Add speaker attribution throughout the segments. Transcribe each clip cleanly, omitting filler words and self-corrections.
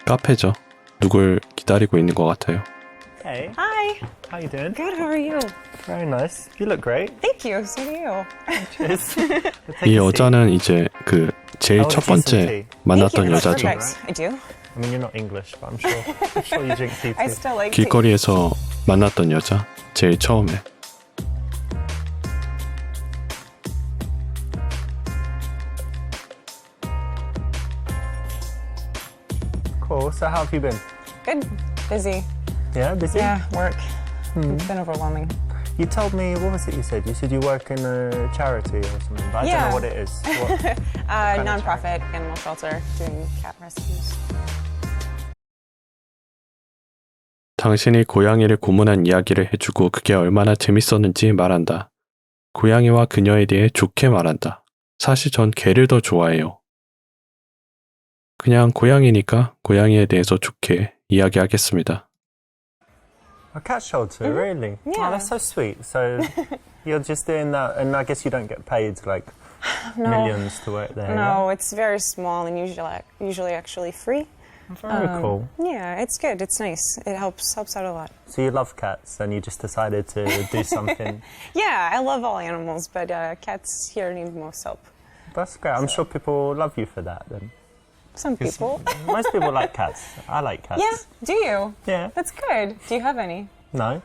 Speaker 1: 카페죠. 누굴 기다리고 있는 것 같아요.
Speaker 2: Hey.
Speaker 3: Hi.
Speaker 2: How you doing?
Speaker 3: Good, how are you?
Speaker 2: Very nice. You look great.
Speaker 3: Thank you, so do you.
Speaker 2: Cheers.
Speaker 1: 이 여자는 이제 그 제일 첫 번째 만났던
Speaker 3: Thank you, that's
Speaker 1: 여자죠.
Speaker 3: perfect. I do.
Speaker 2: I mean, you're not English, but I'm sure you drink tea
Speaker 3: I
Speaker 2: too.
Speaker 3: still like tea.
Speaker 1: 길거리에서 만났던 여자. 제일 처음에.
Speaker 2: Cool. So how have you been?
Speaker 3: Good. Busy.
Speaker 2: Yeah, busy?
Speaker 3: Yeah, work. It's been overwhelming.
Speaker 2: You told me, what was it you said? You said you work in a charity or something, but I don't know what it is. What?
Speaker 3: Non-profit animal shelter doing cat rescues.
Speaker 1: 당신이 고양이를 고문한 이야기를 해주고 그게 얼마나 재밌었는지 말한다. 고양이와 그녀에 대해 좋게 말한다. 사실 전 개를 더 좋아해요. 그냥 고양이니까 고양이에 대해서 좋게 이야기하겠습니다.
Speaker 2: A cat shelter, really?
Speaker 3: Yeah.
Speaker 2: Oh, that's so sweet. So you're just doing that, and I guess you don't get paid like millions to work there.
Speaker 3: No, it's very small and usually actually free.
Speaker 2: Very cool.
Speaker 3: Yeah, it's good. It's nice. It helps out a lot.
Speaker 2: So you love cats, and you just decided to do something.
Speaker 3: Yeah, I love all animals, but cats here need most help.
Speaker 2: That's great. I'm sure people love you for that. Then
Speaker 3: Some people.
Speaker 2: most people like cats. I like cats.
Speaker 3: Yeah, do you?
Speaker 2: Yeah.
Speaker 3: That's good. Do you have any?
Speaker 2: No.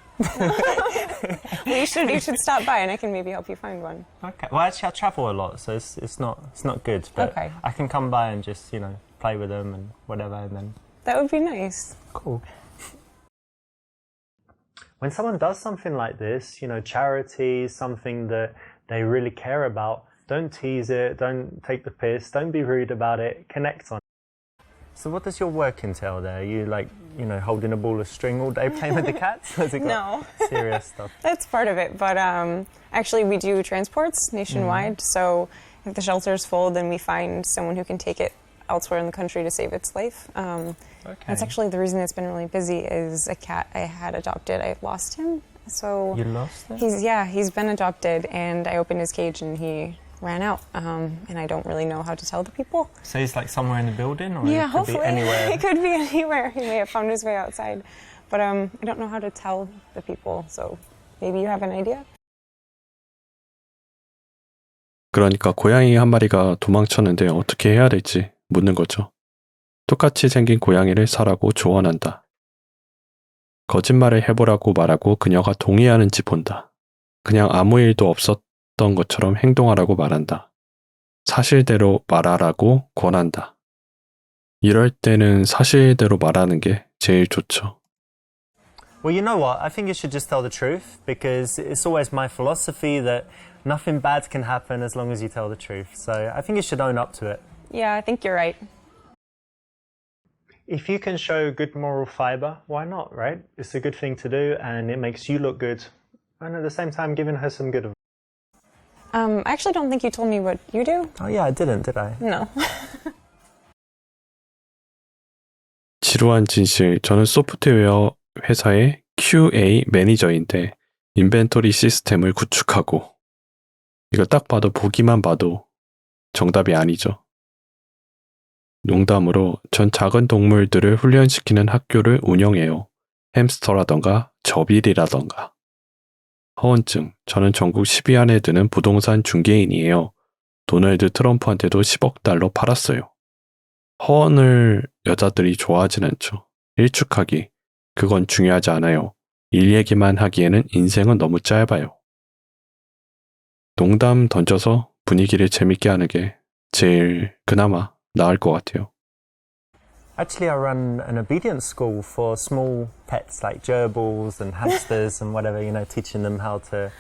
Speaker 3: Well, you should stop by and I can maybe help you find one.
Speaker 2: Okay. Well, actually, I travel a lot, so it's not good. But
Speaker 3: Okay.
Speaker 2: I can come by and just play with them and whatever, and then
Speaker 3: That would be nice.
Speaker 2: cool. When someone does something like this, charity, something that they really care about, don't tease it, don't take the piss, don't be rude about it, connect on it. So what does your work entail there? Are you holding a ball of string all day playing with the cats? Has it got
Speaker 3: No.
Speaker 2: serious stuff?
Speaker 3: That's part of it, but actually we do transports nationwide, so if the shelter's full, then we find someone who can take it elsewhere in the country to save its life. That's actually the reason it's been really busy is a cat I had adopted. I lost him, so
Speaker 2: You lost it?
Speaker 3: he's been adopted, and I opened his cage and he ran out, and I don't really know how to tell the people.
Speaker 2: So he's like somewhere in the building, or
Speaker 3: Yeah,
Speaker 2: it could
Speaker 3: hopefully.
Speaker 2: be anywhere?
Speaker 3: It could be anywhere. He may have found his way outside. But I don't know how to tell the people, so maybe you have an idea?
Speaker 1: 그러니까 고양이 한 마리가 도망쳤는데 어떻게 해야 될지 묻는 거죠. 똑같이 생긴 고양이를 사라고 조언한다. 거짓말을 해보라고 말하고 그녀가 동의하는지 본다. 그냥 아무 일도 없었던 것처럼 행동하라고 말한다. 사실대로 말하라고 권한다. 이럴 때는 사실대로 말하는 게 제일 좋죠.
Speaker 2: Well, you know what? I think you should just tell the truth, because it's always my philosophy that nothing bad can happen as long as you tell the truth. So I think you should own up to it.
Speaker 3: Yeah, I think you're right.
Speaker 2: If you can show good moral fiber, why not, right? It's a good thing to do, and it makes you look good. And at the same time, giving her some good advice.
Speaker 3: I actually don't think you told me what you do.
Speaker 2: Oh yeah, I didn't, did I?
Speaker 3: No.
Speaker 1: 지루한 진실. 저는 소프트웨어 회사의 QA 매니저인데 인벤토리 시스템을 구축하고 이거 딱 봐도 보기만 봐도 정답이 아니죠. 농담으로 전 작은 동물들을 훈련시키는 학교를 운영해요. 햄스터라던가 저빌이라던가. 허언증. 저는 전국 10위 안에 드는 부동산 중개인이에요. 도널드 트럼프한테도 10억 달러 팔았어요. 허언을 여자들이 좋아하진 않죠. 일축하기. 그건 중요하지 않아요. 일 얘기만 하기에는 인생은 너무 짧아요. 농담 던져서 분위기를 재밌게 하는 게 제일 그나마 나을 것 같아요.
Speaker 2: Actually, I run an obedience school for small pets like gerbils and hamsters and whatever, teaching them how to,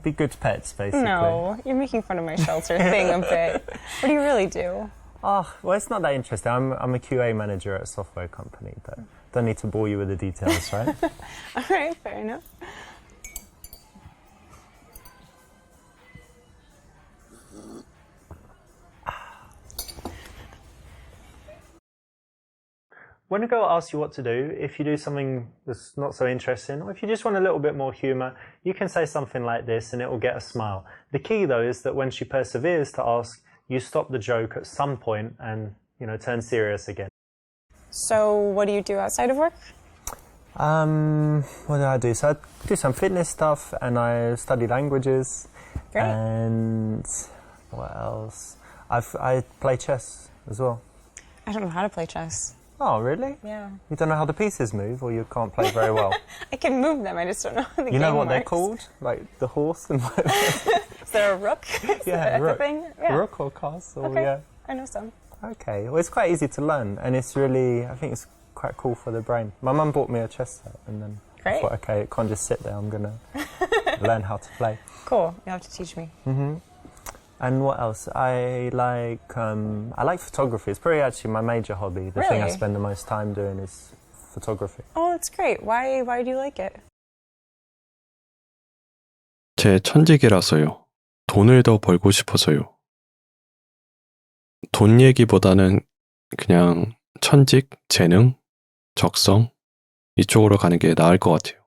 Speaker 2: be good pets, basically.
Speaker 3: No, you're making fun of my shelter thing a bit. What do you really do?
Speaker 2: Oh, well, it's not that interesting. I'm a QA manager at a software company, but don't need to bore you with the details, right?
Speaker 3: All right, fair enough.
Speaker 2: When a girl asks you what to do, if you do something that's not so interesting, or if you just want a little bit more humour, you can say something like this and it will get a smile. The key, though, is that when she perseveres to ask, you stop the joke at some point and, turn serious again.
Speaker 3: So what do you do outside of work?
Speaker 2: What do I do? So I do some fitness stuff and I study languages.
Speaker 3: Great.
Speaker 2: And what else? I play chess as well.
Speaker 3: I don't know how to play chess.
Speaker 2: Oh, really?
Speaker 3: Yeah.
Speaker 2: You don't know how the pieces move, or you can't play very well?
Speaker 3: I can move them, I just don't know how the game
Speaker 2: You know what they're
Speaker 3: works.
Speaker 2: called? Like the horse and whatever.
Speaker 3: Is there a rook? Is
Speaker 2: Yeah,
Speaker 3: that
Speaker 2: rook.
Speaker 3: a thing? Yeah.
Speaker 2: Rook or castle,
Speaker 3: Okay.
Speaker 2: yeah.
Speaker 3: I know some.
Speaker 2: Okay, well, it's quite easy to learn, and it's really, I think it's quite cool for the brain. My mum bought me a chess set, and then I
Speaker 3: Great.
Speaker 2: thought, okay, it can't just sit there, I'm going to learn how to play.
Speaker 3: Cool. You'll have to teach me.
Speaker 2: And what else? I like photography. It's probably actually my major hobby. The thing I
Speaker 3: Really?
Speaker 2: spend the most time doing is photography.
Speaker 3: Oh, that's great. Why do you like it?
Speaker 1: 제 천직이라서요. 돈을 더 벌고 싶어서요. 돈 얘기보다는 그냥 천직, 재능, 적성 이쪽으로 가는 게 나을 것 같아요.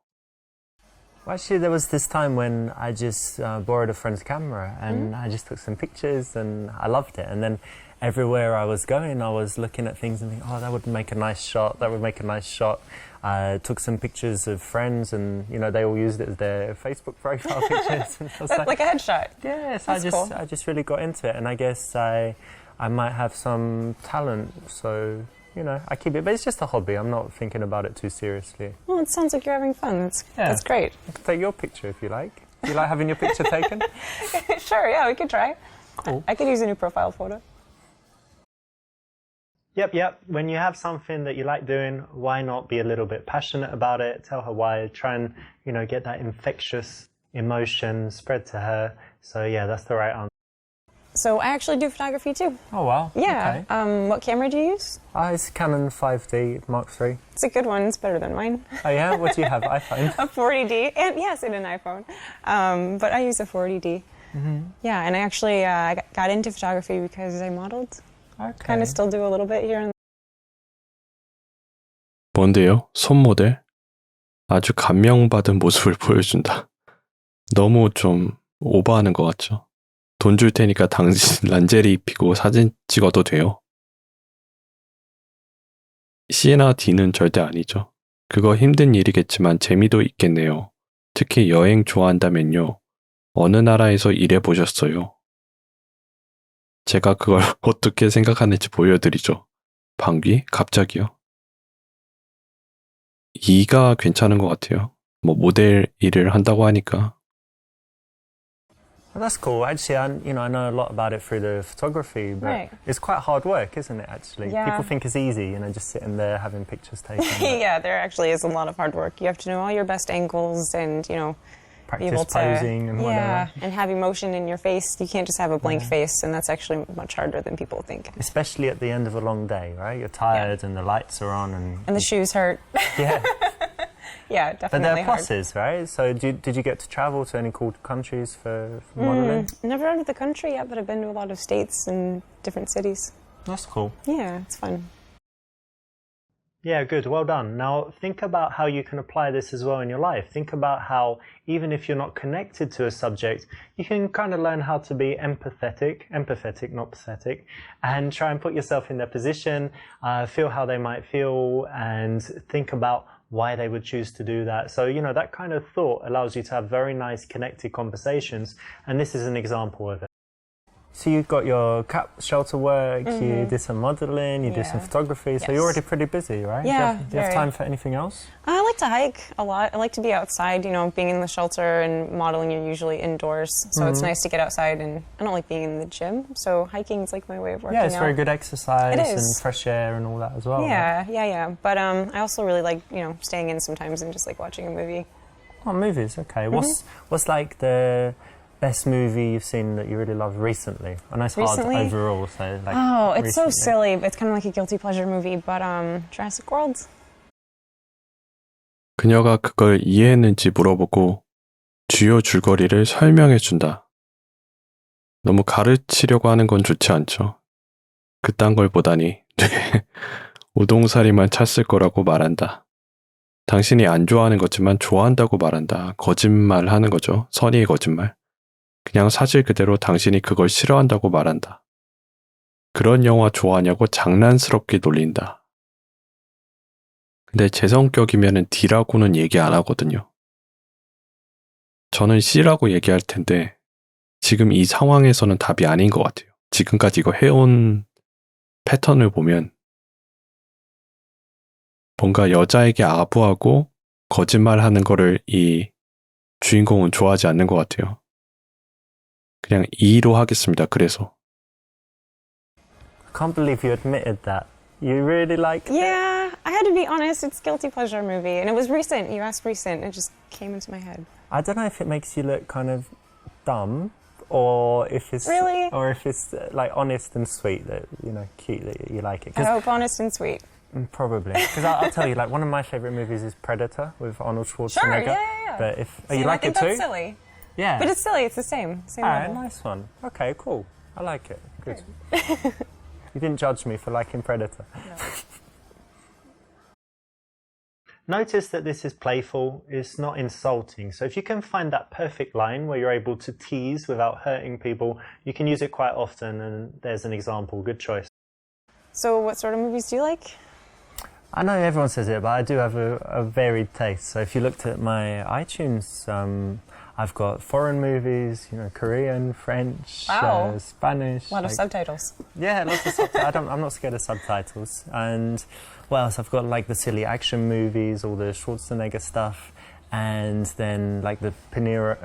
Speaker 2: Well, actually, there was this time when I just borrowed a friend's camera and I just took some pictures and I loved it. And then everywhere I was going, I was looking at things and thinking, oh, that would make a nice shot. That would make a nice shot. I took some pictures of friends and, you know, they all used it as their Facebook profile pictures. And I was
Speaker 3: Like a headshot.
Speaker 2: yes,
Speaker 3: That's cool.
Speaker 2: I just really got into it. And I guess I might have some talent. So, you know, I keep it. But it's just a hobby. I'm not thinking about it too seriously.
Speaker 3: Well, it sounds like you're having fun. That's great.
Speaker 2: I can take your picture if you like. Do you like having your picture taken?
Speaker 3: Sure, yeah, we could try.
Speaker 2: Cool.
Speaker 3: I could use a new profile photo.
Speaker 2: Yep. When you have something that you like doing, why not be a little bit passionate about it? Tell her why. Try and, you know, get that infectious emotion spread to her. So yeah, that's the right answer.
Speaker 3: So I actually do photography too.
Speaker 2: Oh wow.
Speaker 3: Yeah.
Speaker 2: Okay.
Speaker 3: What camera do you use?
Speaker 2: It's Canon 5D Mark III.
Speaker 3: It's a good one. It's better than mine.
Speaker 2: Oh yeah? What do you have? iPhone?
Speaker 3: A 40D, and yes, and an iPhone. But I use a 40D. Yeah, and I actually got into photography because I modeled.
Speaker 2: Okay.
Speaker 3: Kind of still do a little bit here and
Speaker 1: 뭔데요? 손모델? 아주 감명받은 모습을 보여준다. 너무 좀 오버하는 것 같죠? 돈 줄 테니까 당신 란제리 입히고 사진 찍어도 돼요. C나 D는 절대 아니죠. 그거 힘든 일이겠지만 재미도 있겠네요. 특히 여행 좋아한다면요. 어느 나라에서 일해 보셨어요? 제가 그걸 어떻게 생각하는지 보여드리죠. 방귀? 갑자기요? 2가 괜찮은 것 같아요. 뭐 모델 일을 한다고 하니까.
Speaker 2: Well, that's cool. Actually, I know a lot about it through the photography, but
Speaker 3: Right.
Speaker 2: it's quite hard work, isn't it? Actually,
Speaker 3: Yeah.
Speaker 2: people think it's easy, you know, just sitting there having pictures taken.
Speaker 3: yeah, there actually is a lot of hard work. You have to know all your best angles and, be
Speaker 2: Practice
Speaker 3: able to
Speaker 2: posing and whatever.
Speaker 3: and have emotion in your face. You can't just have a blank face, and that's actually much harder than people think.
Speaker 2: Especially at the end of a long day, right? You're tired and the lights are on and
Speaker 3: And the shoes hurt.
Speaker 2: yeah.
Speaker 3: Yeah,
Speaker 2: But there
Speaker 3: definitely
Speaker 2: are
Speaker 3: hard.
Speaker 2: pluses, right? So did you get to travel to any cool countries for modeling?
Speaker 3: Never out of the country yet, but I've been to a lot of states and different cities.
Speaker 2: That's cool.
Speaker 3: Yeah, it's fun.
Speaker 2: Yeah, good. Well done. Now, think about how you can apply this as well in your life. Think about how, even if you're not connected to a subject, you can kind of learn how to be empathetic, not pathetic, and try and put yourself in their position, feel how they might feel, and think about why they would choose to do that. So, that kind of thought allows you to have very nice connected conversations, and this is an example of it. So you've got your cat shelter work, you did some modelling, you did some
Speaker 3: Yeah.
Speaker 2: photography, so
Speaker 3: Yes.
Speaker 2: you're already pretty busy, right?
Speaker 3: Yeah,
Speaker 2: Do you have
Speaker 3: very.
Speaker 2: time for anything else?
Speaker 3: I like to hike a lot. I like to be outside, being in the shelter and modeling, you're usually indoors. So it's nice to get outside, and I don't like being in the gym. So hiking is like my way of working
Speaker 2: Yeah, it's
Speaker 3: out.
Speaker 2: very good exercise
Speaker 3: It
Speaker 2: and
Speaker 3: is.
Speaker 2: fresh air and all that as well. right?
Speaker 3: Yeah. But I also really like, staying in sometimes and just like watching a movie.
Speaker 2: Oh, movies, okay. What's like the best movie you've seen that you really love recently? I know it's
Speaker 3: Recently?
Speaker 2: hard overall, so like.
Speaker 3: Oh, it's so
Speaker 2: recently.
Speaker 3: silly. It's kind of like a guilty pleasure movie, but Jurassic World.
Speaker 1: 그녀가 그걸 이해했는지 물어보고 주요 줄거리를 설명해준다. 너무 가르치려고 하는 건 좋지 않죠. 그딴 걸 보다니 우동사리만 찼을 거라고 말한다. 당신이 안 좋아하는 거지만 좋아한다고 말한다. 거짓말 하는 거죠. 선의의 거짓말. 그냥 사실 그대로 당신이 그걸 싫어한다고 말한다. 그런 영화 좋아하냐고 장난스럽게 놀린다. 근데 제 성격이면은 D라고는 얘기 안 하거든요. 저는 C라고 얘기할 텐데 지금 이 상황에서는 답이 아닌 것 같아요. 지금까지 이거 해온 패턴을 보면 뭔가 여자에게 아부하고 거짓말하는 거를 이 주인공은 좋아하지 않는 것 같아요. 그냥 E로 하겠습니다. 그래서
Speaker 2: I can't believe you admitted that. You really liked it?
Speaker 3: Yeah, I had to be honest. It's a guilty pleasure movie, and it was recent. You asked recent. It just came into my head.
Speaker 2: I don't know if it makes you look kind of dumb, or if it's
Speaker 3: Really?
Speaker 2: or if it's like honest and sweet that cute that you like it.
Speaker 3: I hope honest and sweet.
Speaker 2: Probably because I'll tell you, like one of my favorite movies is Predator with Arnold Schwarzenegger.
Speaker 3: Sure, yeah.
Speaker 2: But if
Speaker 3: See,
Speaker 2: you like
Speaker 3: I think
Speaker 2: it too,
Speaker 3: that's silly.
Speaker 2: yeah.
Speaker 3: But it's silly. It's the same. Same
Speaker 2: Alright,
Speaker 3: level.
Speaker 2: nice one. Okay, cool. I like it. Good. You didn't judge me for liking Predator. Notice that this is playful, it's not insulting. So if you can find that perfect line where you're able to tease without hurting people, you can use it quite often, and there's an example. Good choice.
Speaker 3: So, what sort of movies do you like?
Speaker 2: I know everyone says it, but I do have a varied taste. So if you looked at my iTunes, I've got foreign movies, Korean, French,
Speaker 3: Wow.
Speaker 2: Spanish.
Speaker 3: A lot of subtitles.
Speaker 2: Yeah, lots of subtitles. I'm not scared of subtitles. And what else? I've got like the silly action movies, all the Schwarzenegger stuff, and then like the De Niro.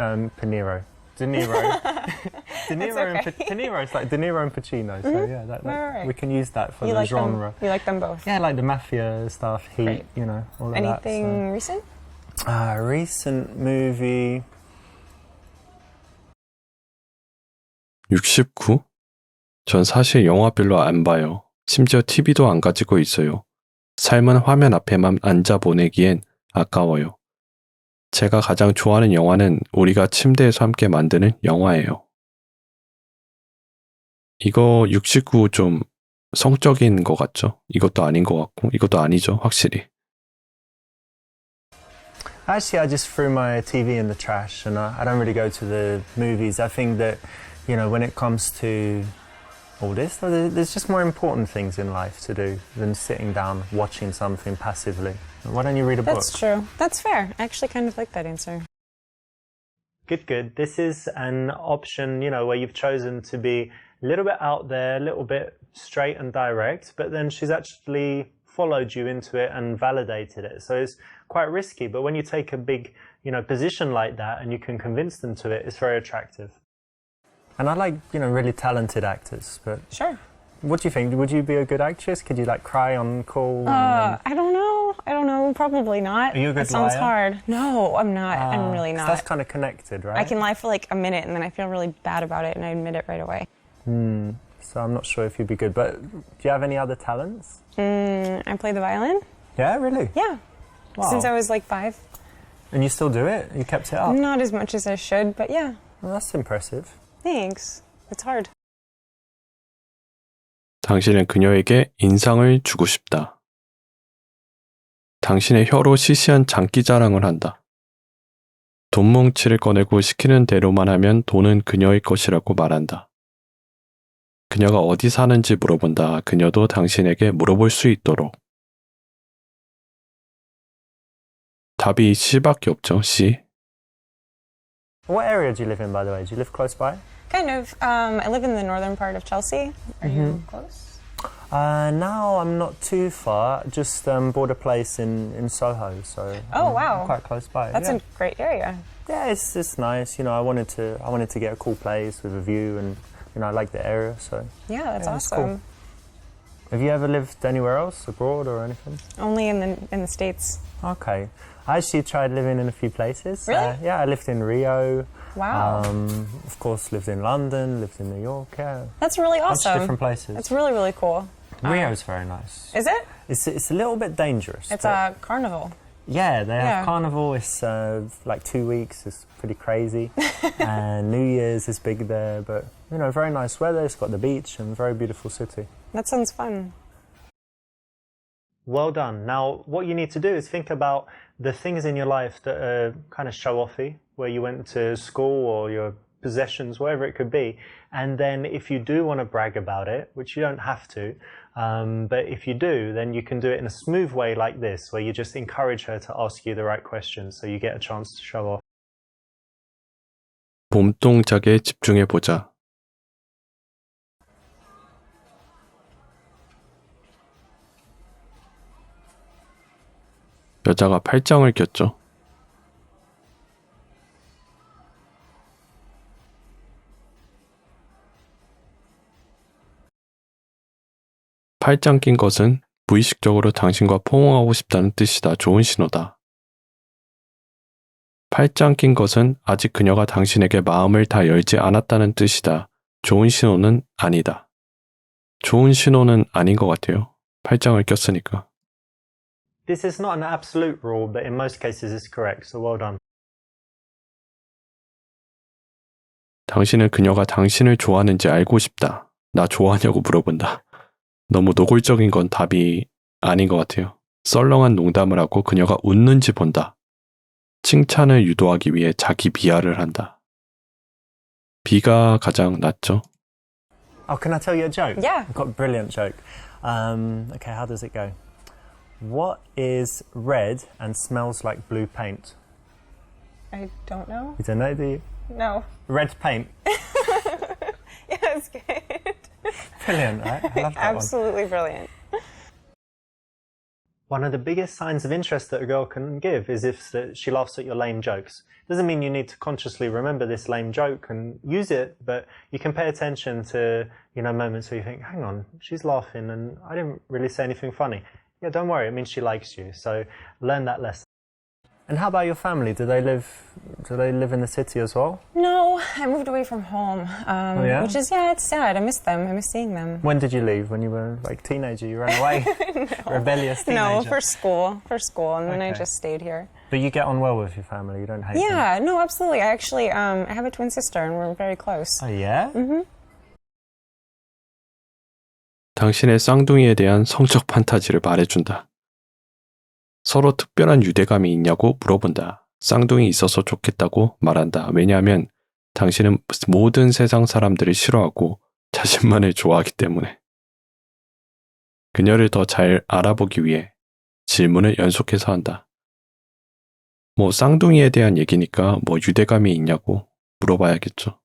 Speaker 2: De Niro it's like De Niro and Pacino. So yeah,
Speaker 3: Right.
Speaker 2: we can use that for
Speaker 3: You
Speaker 2: the
Speaker 3: like
Speaker 2: genre.
Speaker 3: them? You like them both?
Speaker 2: Yeah, like the mafia stuff, Heat,
Speaker 3: Great.
Speaker 2: All of
Speaker 3: Anything recent?
Speaker 2: that. So. Recent movie.
Speaker 1: 69? 전 사실 영화 별로 안 봐요. 심지어 TV도 안 가지고 있어요. 삶은 화면 앞에만 앉아 보내기엔 아까워요. 제가 가장 좋아하는 영화는 우리가 침대에서 함께 만드는 영화예요. 이거 69 좀 성적인 것 같죠? 이것도 아닌 것 같고 이것도 아니죠, 확실히.
Speaker 2: Actually, I just threw my TV in the trash, and I don't really go to the movies. I think that, when it comes to all this, there's just more important things in life to do than sitting down watching something passively. Why don't you read a book?
Speaker 3: That's true. That's fair. I actually kind of like that answer.
Speaker 2: Good. This is an option, where you've chosen to be a little bit out there, a little bit straight and direct, but then she's actually followed you into it and validated it. So it's quite risky, but when you take a big, position like that and you can convince them to it, it's very attractive. And I like, really talented actors, but
Speaker 3: Sure.
Speaker 2: what do you think? Would you be a good actress? Could you cry on call?
Speaker 3: I don't know. Probably not.
Speaker 2: Are you a good
Speaker 3: That sounds
Speaker 2: liar?
Speaker 3: hard. No, I'm not. I'm really not.
Speaker 2: That's kind of connected, right?
Speaker 3: I can lie for like a minute and then I feel really bad about it and I admit it right away.
Speaker 2: So I'm not sure if you'd be good, but do you have any other talents?
Speaker 3: I play the violin.
Speaker 2: Yeah, really?
Speaker 3: Yeah.
Speaker 2: Wow.
Speaker 3: Since I was like 5.
Speaker 2: And you still do it? You kept it up?
Speaker 3: Not as much as I should, but yeah.
Speaker 2: Well, that's impressive.
Speaker 3: Thanks. It's hard.
Speaker 1: 당신은 그녀에게 인상을 주고 싶다. 당신의 혀로 시시한 장기 자랑을 한다. 돈 뭉치를 꺼내고 시키는 대로만 하면 돈은 그녀의 것이라고 말한다. 그녀가 어디 사는지 물어본다. 그녀도 당신에게 물어볼 수 있도록. 답이 C밖에 없죠, C.
Speaker 2: What area do you live in, by the way? Do you live close by?
Speaker 3: Kind of. I live in the northern part of Chelsea. Are you close?
Speaker 2: Now I'm not too far. Just bought a place in Soho, so
Speaker 3: Oh,
Speaker 2: I'm
Speaker 3: wow.
Speaker 2: quite close by.
Speaker 3: That's
Speaker 2: yeah.
Speaker 3: a great area.
Speaker 2: Yeah, it's nice. I wanted to get a cool place with a view, and I like the area. So
Speaker 3: Yeah, that's
Speaker 2: Yeah, it's
Speaker 3: awesome.
Speaker 2: cool. Have you ever lived anywhere else, abroad or anything?
Speaker 3: Only in the States.
Speaker 2: Okay, I actually tried living in a few places.
Speaker 3: Really?
Speaker 2: Yeah, I lived in Rio.
Speaker 3: Wow.
Speaker 2: Of course, lived in London, lived in New York. Yeah,
Speaker 3: That's really
Speaker 2: bunch of
Speaker 3: awesome.
Speaker 2: different places.
Speaker 3: That's really, really cool.
Speaker 2: Rio's very nice.
Speaker 3: Is it?
Speaker 2: It's a little bit dangerous.
Speaker 3: It's
Speaker 2: but-
Speaker 3: a carnival.
Speaker 2: Yeah, they
Speaker 3: Yeah.
Speaker 2: have Carnival. It's like 2 weeks. It's pretty crazy. And New Year's is big there, but very nice weather. It's got the beach and very beautiful city.
Speaker 3: That sounds fun.
Speaker 2: Well done. Now, what you need to do is think about the things in your life that are kind of show-offy, where you went to school or you're possessions, whatever it could be. And then if you do want to brag about it, which you don't have to, but if you do, then you can do it in a smooth way like this, where you just encourage her to ask you the right questions so you get a chance to show off.
Speaker 1: 몸동작에 집중해 보자. 여자가 팔짱을 꼈죠. 팔짱 낀 것은 무의식적으로 당신과 포옹하고 싶다는 뜻이다. 좋은 신호다. 팔짱 낀 것은 아직 그녀가 당신에게 마음을 다 열지 않았다는 뜻이다. 좋은 신호는 아니다. 좋은 신호는 아닌 것 같아요. 팔짱을 꼈으니까.
Speaker 2: This is not an absolute rule, but in most cases it's correct, so well done.
Speaker 1: 당신은 그녀가 당신을 좋아하는지 알고 싶다. 나 좋아하냐고 물어본다. 너무 노골적인 건 답이 아닌 것 같아요. 썰렁한 농담을 하고 그녀가 웃는지 본다. 칭찬을 유도하기 위해 자기 비하를 한다. 비가 가장 낫죠.
Speaker 2: Oh, can I tell you a joke?
Speaker 3: Yeah.
Speaker 2: I've got a brilliant joke. Okay, how does it go? What is red and smells like blue paint?
Speaker 3: I don't know.
Speaker 2: You don't know, do you?
Speaker 3: No.
Speaker 2: Red paint.
Speaker 3: Yeah, that's good.
Speaker 2: Brilliant, right? I love that
Speaker 3: Absolutely brilliant.
Speaker 2: One of the biggest signs of interest that a girl can give is if she laughs at your lame jokes. Doesn't mean you need to consciously remember this lame joke and use it, but you can pay attention to, moments where you think, hang on, she's laughing and I didn't really say anything funny. Yeah, don't worry, it means she likes you. So learn that lesson. And how about your family? Do they live in the city as well?
Speaker 3: No, I moved away from home, which is, it's sad. I miss them. I miss seeing them.
Speaker 2: When did you leave? When you were like a teenager? You ran away?
Speaker 3: No.
Speaker 2: Rebellious teenager?
Speaker 3: No, for school, and then I just stayed here.
Speaker 2: But you get on well with your family? You don't hate them?
Speaker 3: Yeah, no, absolutely. I actually, I have a twin sister and we're very close.
Speaker 2: Oh, yeah?
Speaker 3: Mm-hmm.
Speaker 1: 당신의 쌍둥이에 대한 성적 판타지를 말해준다. 서로 특별한 유대감이 있냐고 물어본다. 쌍둥이 있어서 좋겠다고 말한다. 왜냐하면 당신은 모든 세상 사람들을 싫어하고 자신만을 좋아하기 때문에. 그녀를 더 잘 알아보기 위해 질문을 연속해서 한다. 쌍둥이에 대한 얘기니까 유대감이 있냐고 물어봐야겠죠.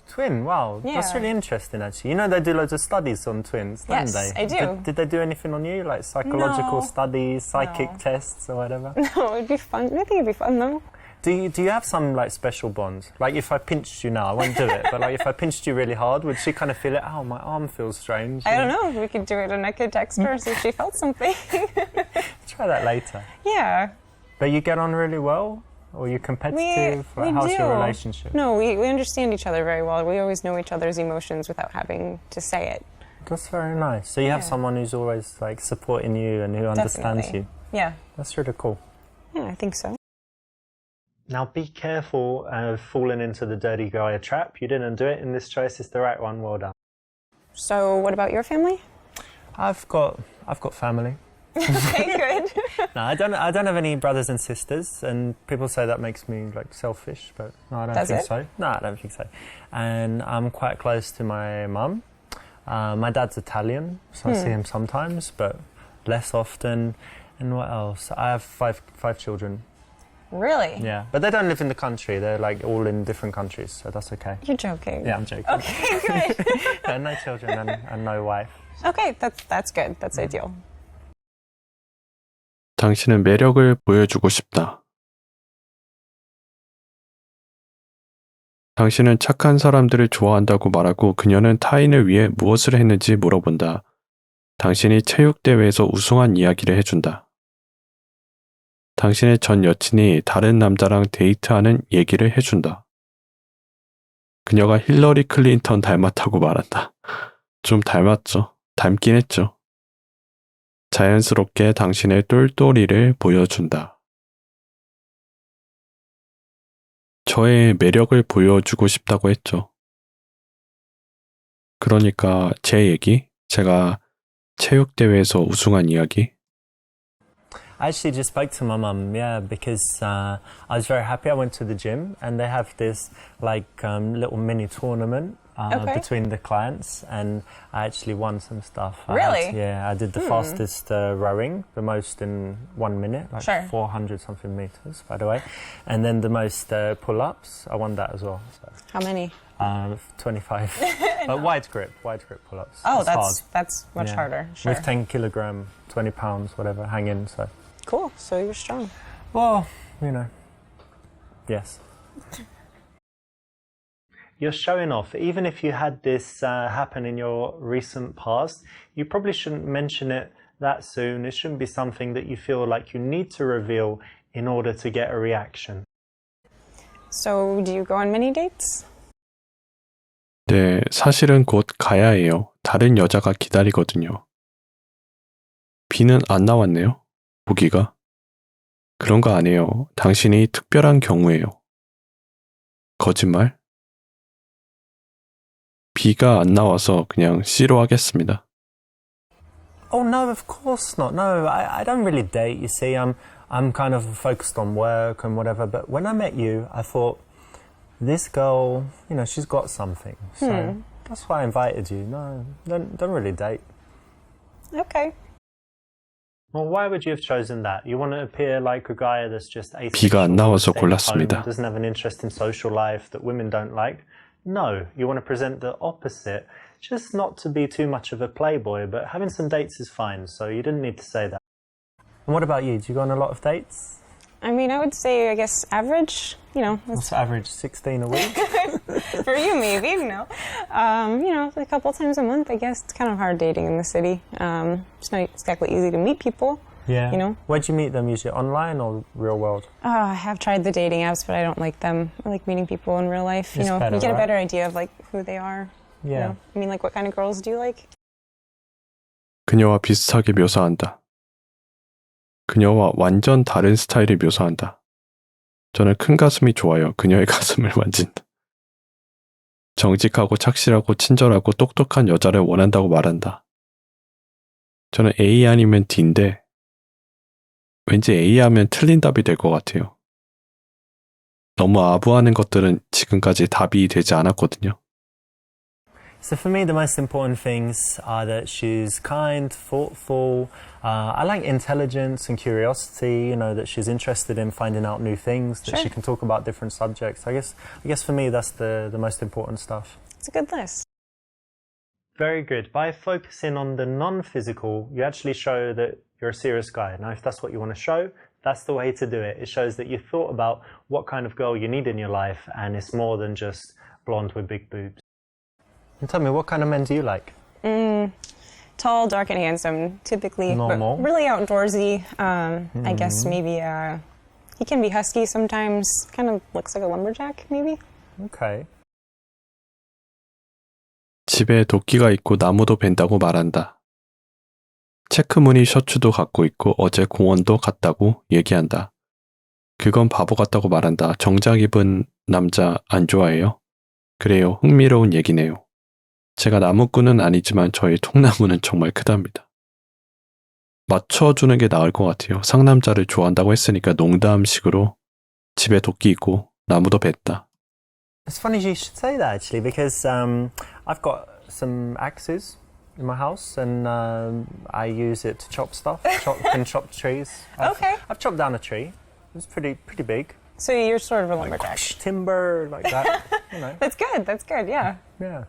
Speaker 2: Twin, wow,
Speaker 3: Yeah.
Speaker 2: that's really interesting actually. They do loads of studies on twins, don't
Speaker 3: Yes,
Speaker 2: they?
Speaker 3: I do.
Speaker 2: Did they do anything on you, like psychological
Speaker 3: No.
Speaker 2: studies, psychic
Speaker 3: No.
Speaker 2: tests or whatever?
Speaker 3: No, it'd be fun. I think it'd be fun though.
Speaker 2: Do you have some like special bonds? Like if I pinched you now, I won't do it, but like if I pinched you really hard, would she kind of feel it? Oh, my arm feels strange.
Speaker 3: I don't know. We could do it and I could text her see if she felt something.
Speaker 2: Try that later.
Speaker 3: Yeah.
Speaker 2: But you get on really well? Or are you competitive?
Speaker 3: We
Speaker 2: How's your
Speaker 3: do.
Speaker 2: relationship?
Speaker 3: No, we understand each other very well. We always know each other's emotions without having to say it.
Speaker 2: That's very nice. So you have
Speaker 3: Yeah.
Speaker 2: someone who's always like supporting you and who understands
Speaker 3: Definitely.
Speaker 2: you.
Speaker 3: Yeah.
Speaker 2: That's really cool.
Speaker 3: Yeah, I think so.
Speaker 2: Now be careful of falling into the dirty guy trap. You didn't do it, and this choice is the right one. Well done.
Speaker 3: So, what about your family?
Speaker 2: I've got family.
Speaker 3: Okay, good.
Speaker 2: No, I don't have any brothers and sisters, and people say that makes me like selfish, but no, I don't
Speaker 3: Does
Speaker 2: think
Speaker 3: it?
Speaker 2: so. No, I don't think so. And I'm quite close to my mum. My dad's Italian, so I see him sometimes, but less often. And what else? I have five children.
Speaker 3: Really?
Speaker 2: Yeah, but they don't live in the country. They're like all in different countries, so that's okay.
Speaker 3: You're joking.
Speaker 2: Yeah, I'm joking.
Speaker 3: Okay, good.
Speaker 2: No children and no wife.
Speaker 3: Okay, that's good. That's ideal.
Speaker 1: 당신은 매력을 보여주고 싶다. 당신은 착한 사람들을 좋아한다고 말하고 그녀는 타인을 위해 무엇을 했는지 물어본다. 당신이 체육대회에서 우승한 이야기를 해준다. 당신의 전 여친이 다른 남자랑 데이트하는 얘기를 해준다. 그녀가 힐러리 클린턴 닮았다고 말한다. 좀 닮았죠. 닮긴 했죠. 자연스럽게 당신의 똘똘이를 보여준다. 저의 매력을 보여주고 싶다고 했죠. 그러니까 제 얘기, 제가 체육대회에서 우승한 이야기.
Speaker 2: I actually just spoke to my mum, yeah, because I was very happy. I went to the gym and they have this little mini tournament between the clients, and I actually won some stuff.
Speaker 3: Really?
Speaker 2: I did the fastest rowing, the most in 1 minute, like
Speaker 3: Sure.
Speaker 2: 400 something meters, by the way. And then the most pull-ups, I won that as well. So.
Speaker 3: How many?
Speaker 2: 25. But wide grip pull-ups.
Speaker 3: Oh,
Speaker 2: It's hard.
Speaker 3: that's much harder. Sure.
Speaker 2: With 10 kilogram, 20 pounds, whatever, hanging, so.
Speaker 3: Cool. So you're strong.
Speaker 2: Well, yes.
Speaker 4: You're showing off. Even if you had this happen in your recent past, you probably shouldn't mention it that soon. It shouldn't be something that you feel like you need to reveal in order to get a reaction.
Speaker 3: So do you go on many dates?
Speaker 1: 네, 사실은 곧 가야 해요. 다른 여자가 기다리거든요. B는 안 나왔네요. 보기가. 그런 거 아니에요. 당신이 특별한 경우예요. 거짓말? B가 안 나와서 그냥 C로 하겠습니다.
Speaker 2: Oh no, of course not. No, I don't really date. You see, I'm kind of focused on work and whatever. But when I met you, I thought, this girl, she's got something. So that's why I invited you. No, don't really date.
Speaker 3: Okay.
Speaker 4: Well, why would you have chosen that? You want to appear like a guy that's just
Speaker 1: B가 안 나와서
Speaker 4: asexual,
Speaker 1: 골랐습니다.
Speaker 4: doesn't have an interest in social life that women don't like? No, you want to present the opposite. Just not to be too much of a playboy, but having some dates is fine, so you didn't need to say that.
Speaker 2: And what about you? Do you go on a lot of dates?
Speaker 3: I mean, I would say, I guess, average.
Speaker 2: What's the average? 16 a week?
Speaker 3: For you, maybe, a couple times a month, I guess. It's kind of hard dating in the city. It's not exactly easy to meet people.
Speaker 2: Yeah. Where'd you meet them usually? Online or real world?
Speaker 3: Oh, I have tried the dating apps, but I don't like them. I like meeting people in real life.
Speaker 2: It's better,
Speaker 3: you get a
Speaker 2: right?
Speaker 3: better idea of who they are.
Speaker 2: Yeah.
Speaker 3: I mean, what kind of girls do you like?
Speaker 1: 그녀와 비슷하게 묘사한다. 그녀와 완전 다른 스타일을 묘사한다. 저는 큰 가슴이 좋아요. 그녀의 가슴을 만진다. 정직하고 착실하고 친절하고 똑똑한 여자를 원한다고 말한다. 저는 A 아니면 D인데 왠지 A 하면 틀린 답이 될 것 같아요. 너무 아부하는 것들은 지금까지 답이 되지 않았거든요.
Speaker 2: So for me, the most important things are that she's kind, thoughtful. I like intelligence and curiosity. That she's interested in finding out new things. That she can talk about different subjects. I guess for me, that's the most important stuff.
Speaker 3: It's a good list.
Speaker 4: Very good. By focusing on the non-physical, you actually show that you're a serious guy. Now, if that's what you want to show, that's the way to do it. It shows that you thought about what kind of girl you need in your life, and it's more than just blonde with big boobs.
Speaker 2: And tell me, what kind of men do you like?
Speaker 3: Tall, dark, and handsome, typically.
Speaker 2: Normal.
Speaker 3: But really outdoorsy. I guess maybe he can be husky sometimes. Kind of looks like a lumberjack, maybe.
Speaker 2: Okay.
Speaker 1: 집에 도끼가 있고 나무도 벤다고 말한다. 체크무늬 셔츠도 갖고 있고 어제 공원도 갔다고 얘기한다. 그건 바보 같다고 말한다. 정장 입은 남자 안 좋아해요? 그래요. 흥미로운 얘기네요. 제가 나무꾼은 아니지만 저희 통나무는 정말 크답니다. 맞춰주는 게 나을 것 같아요. 상남자를 좋아한다고 했으니까 농담식으로 집에 도끼 있고 나무도 bes다.
Speaker 2: It's funny you should say that actually, because I've got some axes in my house, and I use it to chop stuff, chop trees. I've chopped down a tree. It's pretty big.
Speaker 3: So you're sort of a lumberjack.
Speaker 2: Timber, like that.
Speaker 3: That's good, yeah.
Speaker 2: Yeah.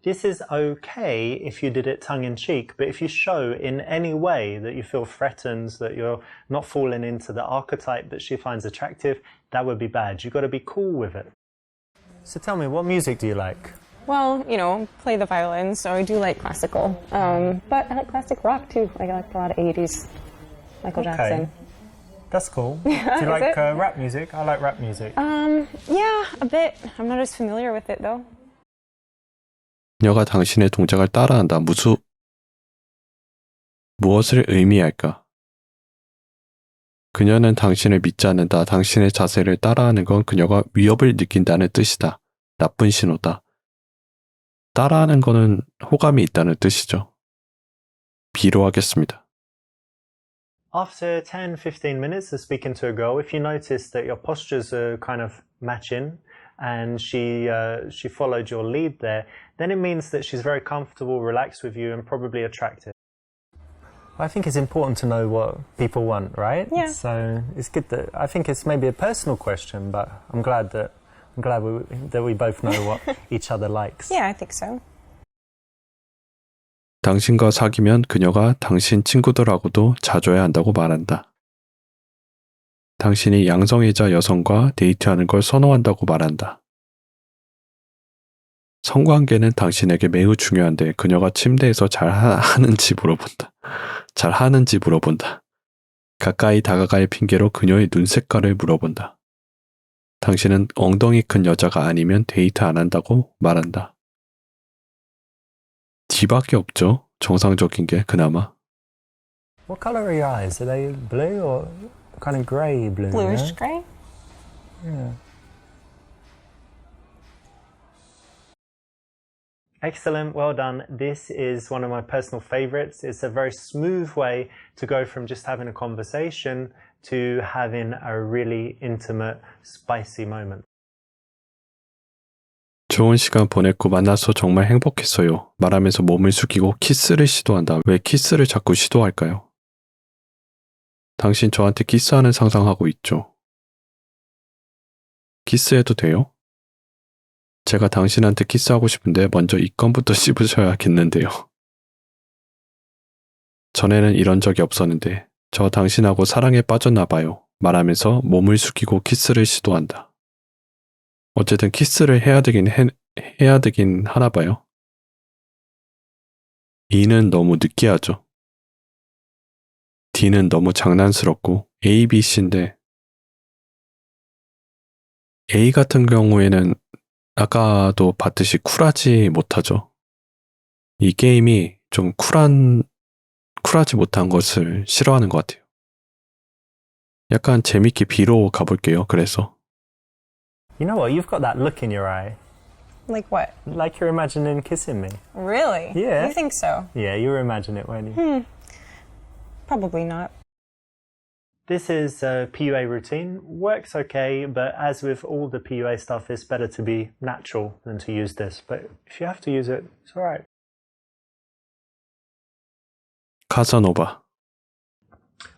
Speaker 4: This is okay if you did it tongue-in-cheek, but if you show in any way that you feel threatened, that you're not falling into the archetype that she finds attractive, that would be bad. You've got to be cool with it.
Speaker 2: So tell me, what music do you like?
Speaker 3: Well, play the violin, so I do like classical. But I like classic rock too. I like a lot of 80s. Michael Jackson.
Speaker 2: That's cool. Do you like rap music? I like rap music.
Speaker 3: Yeah, a bit. I'm not as familiar with it though.
Speaker 1: 그녀가 당신의 동작을 따라한다. 무엇을 의미할까? 그녀는 당신을 믿지 않는다. 당신의 자세를 따라하는 건 그녀가 위협을 느낀다는 뜻이다. 나쁜 신호다. 따라하는 거는 호감이 있다는 뜻이죠. B로 하겠습니다.
Speaker 2: After 10-15 minutes of speaking to a girl, if you notice that your postures are kind of matching and she followed your lead there, then it means that she's very comfortable, relaxed with you, and probably attractive. I think it's important to know what people want, right?
Speaker 3: Yeah.
Speaker 2: So it's good that I think it's maybe a personal question, but I'm glad we both know what each other likes.
Speaker 3: Yeah, I think so.
Speaker 1: 당신과 사귀면 그녀가 당신 친구들하고도 자줘야 한다고 말한다. 당신이 양성애자 여성과 데이트하는 걸 선호한다고 말한다. 성관계는 당신에게 매우 중요한데 그녀가 침대에서 잘 하는지 물어본다. 잘 하는지 물어본다. 가까이 다가갈 핑계로 그녀의 눈 색깔을 물어본다. 당신은 엉덩이 큰 여자가 아니면 데이트 안 한다고 말한다. D밖에 없죠. 정상적인 게 그나마.
Speaker 2: What color are your eyes? Are they blue or kind of grey blue?
Speaker 3: Bluish
Speaker 2: yeah?
Speaker 3: gray?
Speaker 2: Yeah. Excellent, well done. This is one of my personal favorites. It's a very smooth way to go from just having a conversation to having a really intimate, spicy moment.
Speaker 1: 좋은 시간 보냈고 만나서 정말 행복했어요. 말하면서 몸을 숙이고 키스를 시도한다. 왜 키스를 자꾸 시도할까요? 당신 저한테 키스하는 상상하고 있죠. 키스해도 돼요? 제가 당신한테 키스하고 싶은데 먼저 이 건부터 씹으셔야겠는데요. 전에는 이런 적이 없었는데 저 당신하고 사랑에 빠졌나 봐요. 말하면서 몸을 숙이고 키스를 시도한다. 어쨌든 키스를 해야 되긴 하나 봐요. E는 너무 느끼하죠. D는 너무 장난스럽고 A, B, C인데 A 같은 경우에는 아까도 봤듯이 쿨하지 못하죠. 이 게임이 좀 쿨하지 못한 것을 싫어하는 것 같아요. 약간 재밌게 B로 가볼게요. 그래서
Speaker 2: You know what? You've got that look in your eye.
Speaker 3: Like what?
Speaker 2: Like you're imagining kissing me.
Speaker 3: Really?
Speaker 2: Yeah.
Speaker 3: You think so?
Speaker 2: Yeah, you were imagining it, weren't you?
Speaker 3: Probably not.
Speaker 2: This is a PUA routine. Works okay, but as with all the PUA stuff, it's better to be natural than to use this. But if you have to use it, it's alright.
Speaker 1: 카사노바.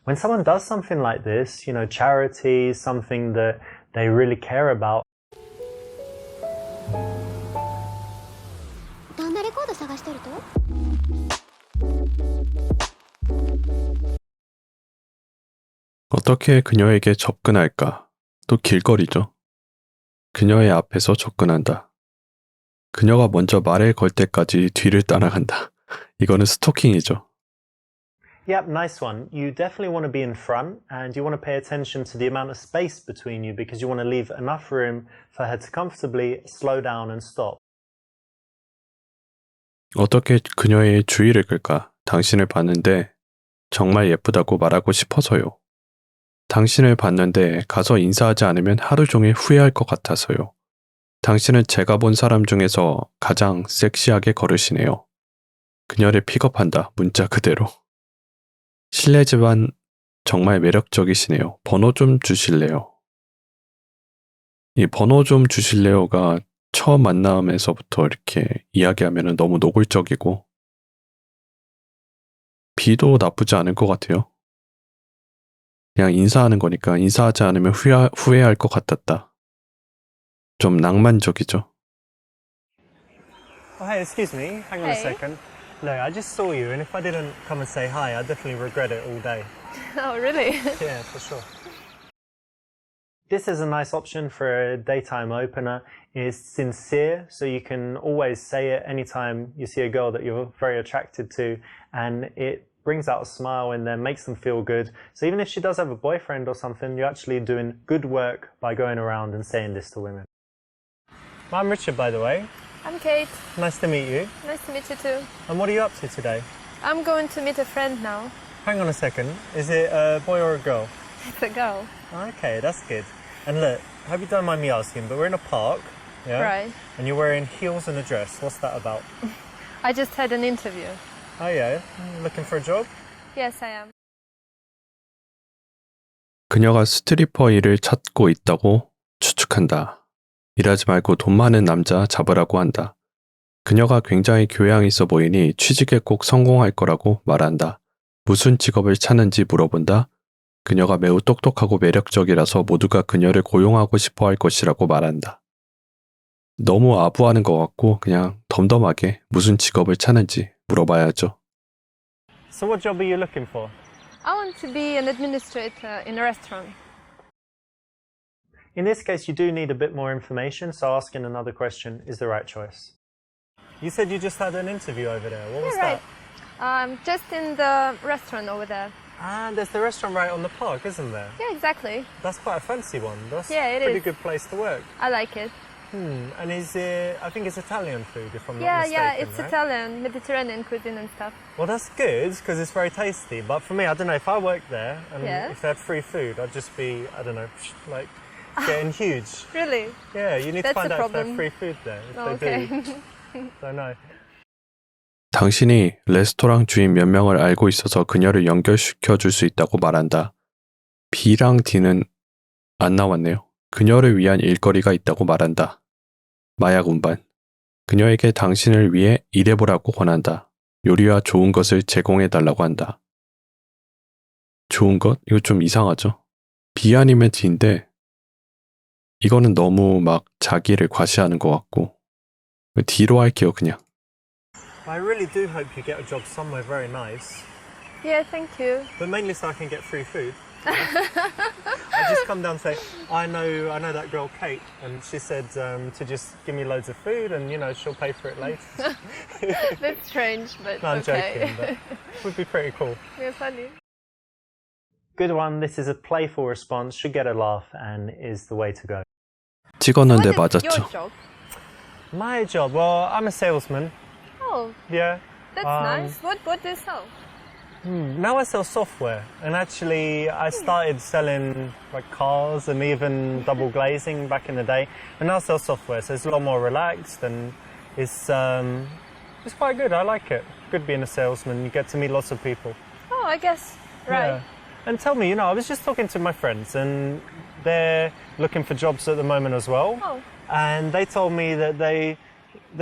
Speaker 2: When someone does something like this, charity, something that they really care about,
Speaker 5: どんなレコード探しとると?
Speaker 1: 어떻게 그녀에게 접근할까? 또 길거리죠. 그녀의 앞에서 접근한다. 그녀가 먼저 말을 걸 때까지 뒤를 따라간다. 이거는 스토킹이죠.
Speaker 2: Yep, nice one. You definitely want to be in front and you want to pay attention to the amount of space between you because you want to leave enough room for her to comfortably slow down and stop.
Speaker 1: 어떻게 그녀의 주의를 끌까? 당신을 봤는데 정말 예쁘다고 말하고 싶어서요. 당신을 봤는데 가서 인사하지 않으면 하루 종일 후회할 것 같아서요. 당신은 제가 본 사람 중에서 가장 섹시하게 걸으시네요. 그녀를 픽업한다. 문자 그대로. 실례지만 정말 매력적이시네요. 번호 좀 주실래요? 이 번호 좀 주실래요가 처음 만남에서부터 이렇게 이야기하면 너무 노골적이고 B도 나쁘지 않을 것 같아요. 그냥 인사하는 거니까 인사하지 않으면 후회할 것 같았다. 좀 낭만적이죠.
Speaker 2: Oh, hey, excuse me. Hang on a second. No, I just saw you, and if I didn't come and say hi, I'd definitely regret it all day.
Speaker 5: Oh, really?
Speaker 2: Yeah, for sure. This is a nice option for a daytime opener. It's sincere, so you can always say it anytime you see a girl that you're very attracted to, and it brings out a smile in them, makes them feel good. So even if she does have a boyfriend or something, you're actually doing good work by going around and saying this to women. I'm Richard, by the way.
Speaker 6: I'm Kate.
Speaker 2: Nice to meet you.
Speaker 6: Nice to meet you too.
Speaker 2: And what are you up to today?
Speaker 6: I'm going to meet a friend now.
Speaker 2: Hang on a second. Is it a boy or a girl?
Speaker 6: It's a girl.
Speaker 2: Okay, that's good. And look, I hope you don't mind me asking, but we're in a park, yeah?
Speaker 6: Right.
Speaker 2: And you're wearing heels and a dress. What's that about?
Speaker 6: I just had an interview.
Speaker 2: Oh yeah, looking for a job?
Speaker 6: Yes, I am.
Speaker 1: 그녀가 스트리퍼 일을 찾고 있다고 추측한다. 일하지 말고 돈 많은 남자 잡으라고 한다. 그녀가 굉장히 교양 있어 보이니 취직에 꼭 성공할 거라고 말한다. 무슨 직업을 찾는지 물어본다. 그녀가 매우 똑똑하고 매력적이라서 모두가 그녀를 고용하고 싶어 할 것이라고 말한다. 너무 아부하는 것 같고 그냥 덤덤하게 무슨 직업을 찾는지 물어봐야죠.
Speaker 2: So what job are you looking for?
Speaker 6: I want to be an administrator in a restaurant.
Speaker 2: In this case, you do need a bit more information, so asking another question is the right choice. You said you just had an interview over there. What was
Speaker 6: Yeah, right.
Speaker 2: that?
Speaker 6: Just in the restaurant over there.
Speaker 2: Ah, there's the restaurant right on the park, isn't there?
Speaker 6: Yeah, exactly.
Speaker 2: That's quite a fancy one. That's
Speaker 6: Yeah, it
Speaker 2: a pretty
Speaker 6: is.
Speaker 2: good place to work.
Speaker 6: I like it.
Speaker 2: And is it, I think it's Italian food, if I'm not
Speaker 6: Yeah,
Speaker 2: mistaken,
Speaker 6: it's
Speaker 2: right?
Speaker 6: Italian, Mediterranean cuisine and stuff.
Speaker 2: Well, that's good, because it's very tasty. But for me, I don't know, if I worked there, and
Speaker 6: Yeah.
Speaker 2: if they had free food, I'd just be, I don't know, like, getting huge.
Speaker 6: Really?
Speaker 2: Yeah, you need to
Speaker 6: That's
Speaker 2: find
Speaker 6: the
Speaker 2: out if they
Speaker 6: problem.
Speaker 2: have free food there. If
Speaker 6: Oh,
Speaker 2: they
Speaker 6: okay.
Speaker 2: do, don't know.
Speaker 1: 당신이 레스토랑 주인 몇 명을 알고 있어서 그녀를 연결시켜 줄 수 있다고 말한다. B랑 D는 안 나왔네요. 그녀를 위한 일거리가 있다고 말한다. 마약 운반. 그녀에게 당신을 위해 일해보라고 권한다. 요리와 좋은 것을 제공해달라고 한다. 좋은 것? 이거 좀 이상하죠? B 아니면 D인데 이거는 너무 막 자기를 과시하는 것 같고 D로 할게요 그냥.
Speaker 2: I really do hope you get a job somewhere very nice,
Speaker 6: Yeah, thank you.
Speaker 2: but mainly so I can get free food. I just come down and say, I know that girl Kate, and she said to just give me loads of food, and she'll pay for it later.
Speaker 6: That's strange, but
Speaker 2: No, I'm
Speaker 6: okay.
Speaker 2: joking, but it would be pretty cool.
Speaker 6: You're funny.
Speaker 2: Good one. This is a playful response, should get a laugh, and is the way to go.
Speaker 1: 찍었는데
Speaker 6: What is
Speaker 1: 맞았죠.
Speaker 6: your job?
Speaker 2: My job, well, I'm a salesman.
Speaker 6: Oh,
Speaker 2: Yeah.
Speaker 6: that's nice. What do you sell?
Speaker 2: Now I sell software, and actually I started selling like cars and even double glazing back in the day, and now I sell software, so it's a lot more relaxed and it's quite good. I like it. Good being a salesman. You get to meet lots of people.
Speaker 6: Oh, I guess. Right.
Speaker 2: Yeah. And tell me, I was just talking to my friends, and they're looking for jobs at the moment as well.
Speaker 6: Oh.
Speaker 2: And they told me that they're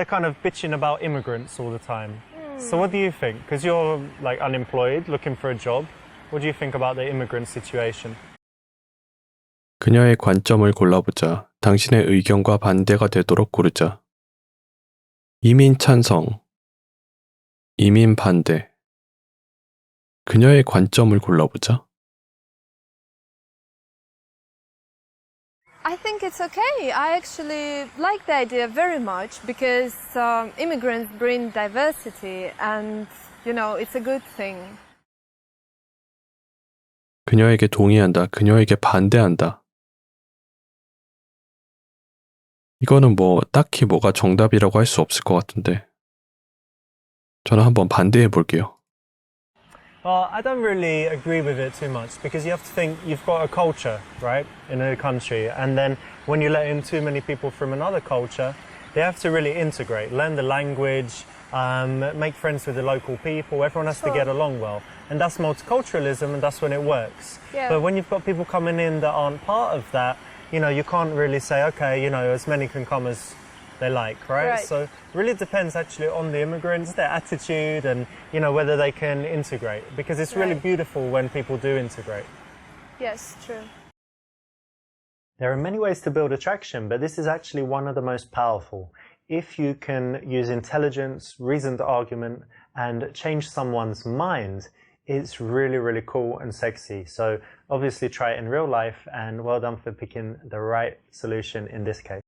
Speaker 2: kind of bitching about immigrants all the time. So what do you think? Because you're like unemployed, looking for a job. What do you think about the immigrant situation?
Speaker 1: 그녀의 관점을 골라보자. 당신의 의견과 반대가 되도록 고르자. 이민 찬성, 이민 반대. 그녀의 관점을 골라보자.
Speaker 6: I think it's okay. I actually like the idea very much because immigrants bring diversity and, it's a good thing.
Speaker 1: 그녀에게 동의한다. 그녀에게 반대한다. 이거는 뭐 딱히 뭐가 정답이라고 할 수 없을 것 같은데 저는 한번 반대해 볼게요.
Speaker 2: Well, I don't really agree with it too much because you have to think you've got a culture, right, in a country, and then when you let in too many people from another culture, they have to really integrate, learn the language, make friends with the local people. Everyone has to get along well, and that's multiculturalism, and that's when it works.
Speaker 6: Yeah.
Speaker 2: But when you've got people coming in that aren't part of that, you can't really say, okay, as many can come as they like, right?
Speaker 6: Right.
Speaker 2: So it really depends actually on the immigrants, their attitude, and whether they can integrate, because it's really
Speaker 6: Right.
Speaker 2: beautiful when people do integrate.
Speaker 6: Yes, true.
Speaker 2: There are many ways to build attraction, but this is actually one of the most powerful. If you can use intelligence, reasoned argument, and change someone's mind, it's really, really cool and sexy. So obviously try it in real life, and well done for picking the right solution in this case.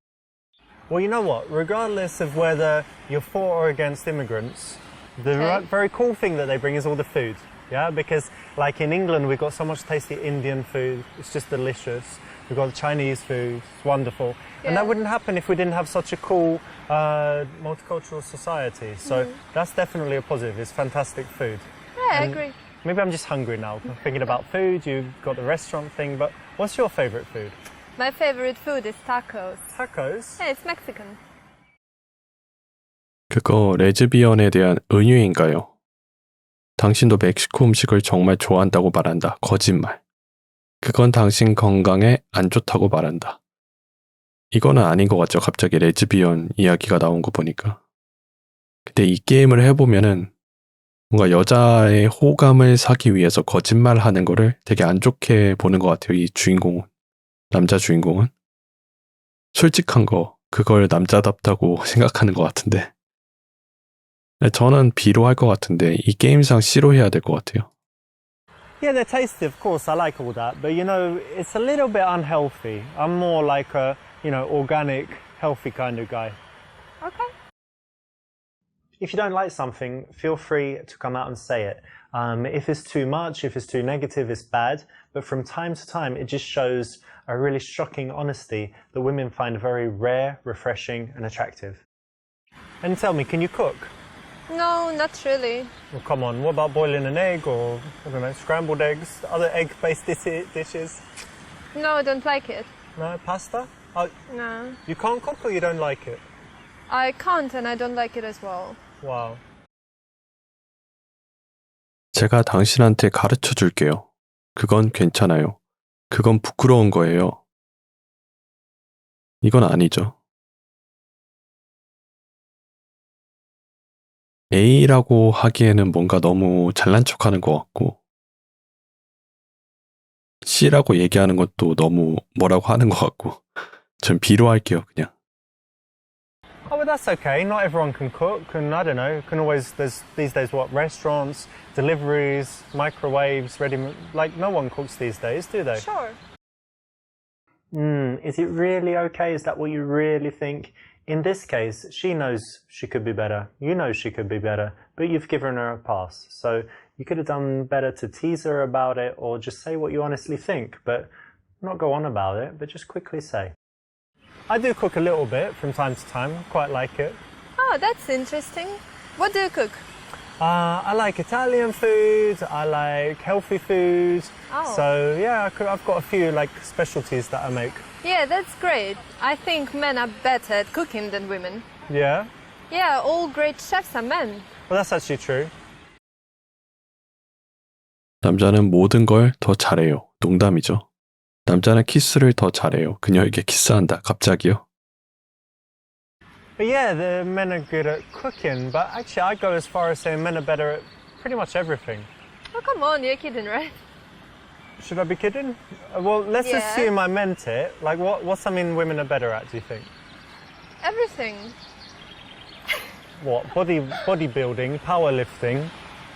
Speaker 2: Well, you know what? Regardless of whether you're for or against immigrants, the
Speaker 6: Okay.
Speaker 2: very cool thing that they bring is all the food. Yeah, because like in England, we've got so much tasty Indian food. It's just delicious. We've got Chinese food. It's wonderful. And
Speaker 6: Yeah.
Speaker 2: that wouldn't happen if we didn't have such a cool multicultural society. So that's definitely a positive. It's fantastic food.
Speaker 6: Yeah, I
Speaker 2: And
Speaker 6: agree.
Speaker 2: Maybe I'm just hungry now. I'm thinking about food. You've got the restaurant thing, but what's your favorite food?
Speaker 6: My favorite food is tacos.
Speaker 2: Tacos?
Speaker 6: Yeah, it's Mexican.
Speaker 1: 그거 레즈비언에 대한 은유인가요? 당신도 멕시코 음식을 정말 좋아한다고 말한다. 거짓말. 그건 당신 건강에 안 좋다고 말한다. 이거는 아닌 것 같죠. 갑자기 레즈비언 이야기가 나온 거 보니까. 근데 이 게임을 해보면은 뭔가 여자의 호감을 사기 위해서 거짓말하는 거를 되게 안 좋게 보는 것 같아요. 이 주인공은. 남자 주인공은. 솔직한 거, 그걸 남자답다고 생각하는 것 같은데. 저는 B로 할 것 같은데 이 게임상 C로 해야 될 것 같아요.
Speaker 2: Yeah, they're tasty, of course. I like all that, but it's a little bit unhealthy. I'm more like a, organic, healthy kind of guy.
Speaker 6: Okay.
Speaker 2: If you don't like something, feel free to come out and say it. If it's too much, if it's too negative, it's bad. But from time to time, it just shows a really shocking honesty that women find very rare, refreshing, and attractive. And tell me, can you cook?
Speaker 6: No, not really.
Speaker 2: Well, come on, what about boiling an egg or, I don't know, scrambled eggs, other egg-based dishes?
Speaker 6: No, I don't like it.
Speaker 2: No, pasta? Oh,
Speaker 6: No.
Speaker 2: you can't cook or you don't like it?
Speaker 6: I can't and I don't like it as well.
Speaker 2: Wow.
Speaker 1: 제가 당신한테 가르쳐 줄게요. 그건 괜찮아요. 그건 부끄러운 거예요. 이건 아니죠. A라고 하기에는 뭔가 너무 잘난 척하는 것 같고 C라고 얘기하는 것도 너무 뭐라고 하는 것 같고 전 B로 할게요, 그냥.
Speaker 2: Oh, well, that's okay. Not everyone can cook, and I don't know, there's these days, restaurants, deliveries, microwaves, like no one cooks these days, do they?
Speaker 6: Sure.
Speaker 2: Is it really okay? Is that what you really think? In this case, she knows she could be better. You know she could be better, but you've given her a pass. So you could have done better to tease her about it or just say what you honestly think, but not go on about it, but just quickly say. I do cook a little bit from time to time, quite like it.
Speaker 6: Oh, that's interesting. What do you cook?
Speaker 2: I like Italian food, I like healthy food.
Speaker 6: Oh.
Speaker 2: So yeah, I've got a few specialties that I make.
Speaker 6: Yeah, that's great. I think men are better at cooking than women.
Speaker 2: Yeah?
Speaker 6: Yeah, all great chefs are men.
Speaker 2: Well, that's actually true.
Speaker 1: 남자는 모든 걸 더 잘해요. 농담이죠. 남자는 키스를 더 잘해요. 그녀에게 키스한다. 갑자기요?
Speaker 2: But yeah, the men are good at cooking, but actually I go as far as saying men are better at pretty much everything.
Speaker 6: Oh, come on, you're kidding, right?
Speaker 2: Should I be kidding? Well, let's
Speaker 6: Yeah.
Speaker 2: assume I meant it. Like, what's something women are better at, do you think?
Speaker 6: Everything.
Speaker 2: What? Bodybuilding, powerlifting,